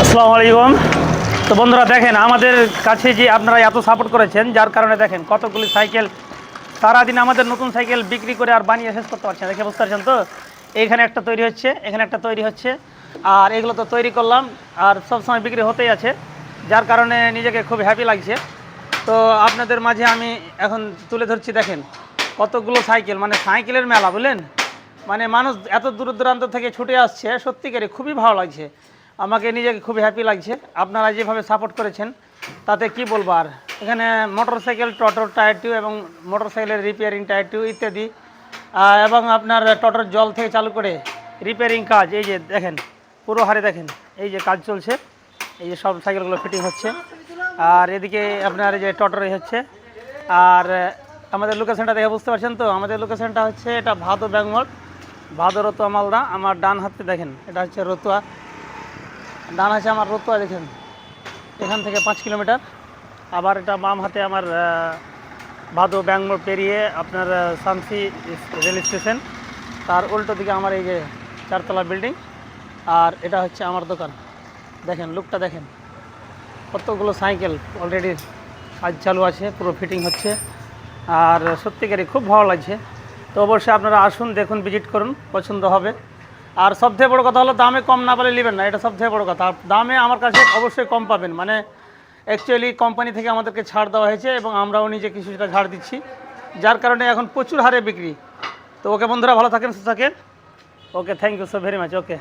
আসসালামু আলাইকুম। তো বন্ধুরা দেখেন আমাদের কাছে যে আপনারা এত সাপোর্ট করেছেন, যার কারণে দেখেন কতগুলি সাইকেল সারাদিন আমাদের নতুন সাইকেল বিক্রি করে আর বানিয়ে শেষ করতে পারছেন। দেখে বুঝতে পারছেন তো, এইখানে একটা তৈরি হচ্ছে, এখানে একটা তৈরি হচ্ছে, আর এগুলো তো তৈরি করলাম আর সবসময় বিক্রি হতেই আছে, যার কারণে নিজেকে খুব হ্যাপি লাগছে। তো আপনাদের মাঝে আমি এখন তুলে ধরছি, দেখেন কতগুলো সাইকেল, মানে সাইকেলের মেলা বুঝলেন। মানে মানুষ এত দূর দূরান্ত থেকে ছুটে আসছে, সত্যিকারে খুবই ভালো লাগছে, আমাকে নিজেকে খুব হ্যাপি লাগছে। আপনারা যেভাবে সাপোর্ট করেছেন তাতে কি বলবো আর। এখানে মোটরসাইকেল, টোটোর টায়ার টিউব এবং মোটরসাইকেলের রিপেয়ারিং টায়ার টিউব ইত্যাদি, এবং আপনার টোটোর জল থেকে চালু করে রিপেয়ারিং কাজ, এই যে দেখেন পুরো হারে দেখেন এই যে কাজ চলছে, এই যে সব সাইকেলগুলো ফিটিং হচ্ছে। আর এদিকে আপনার এই যে টোটোর হচ্ছে। আর আমাদের লোকেশনটা দেখে বুঝতে পারছেন তো, আমাদের লোকেশনটা হচ্ছে এটা ভাদো ব্যাংমোড়, ভাদো রতুয়া মালদা। আমার ডান হাতে দেখেন এটা হচ্ছে রতুয়া, ডান হাতে আমার রতুয়া দেখেন এখান থেকে 5 কিলোমিটার। আবার এটা বাম হাতে আমার ভাদো ব্যাংমোড় পেরিয়ে আপনার শামসি রেল স্টেশন, তার উল্টো দিকে আমার এই যে 4তলা বিল্ডিং। আর এটা হচ্ছে আমার দোকান। দেখেন লুকটা দেখেন, কতগুলো সাইকেল অলরেডি কাজ চালু আছে, পুরো ফিটিং হচ্ছে। আর সত্যিকারই খুব ভালো লাগছে। তো অবশ্যই আপনারা আসুন, দেখুন, ভিজিট করুন, পছন্দ হবে। আর সবথেকে বড় কথা হলো দামে কম না পেলে নেবেন না, এটা সবথেকে বড় কথা। দামে আমার কাছে অবশ্যই কম পাবেন, মানে অ্যাকচুয়ালি কোম্পানি থেকে আমাদেরকে ছাড় দেওয়া হয়েছে এবং আমরাও নিজে কিছুটা ছাড় দিচ্ছি, যার কারণে এখন প্রচুর হারে বিক্রি। তো ওকে বন্ধুরা, ভালো থাকেন, সুস্থ থাকেন। Okay, thank you so very much. Okay.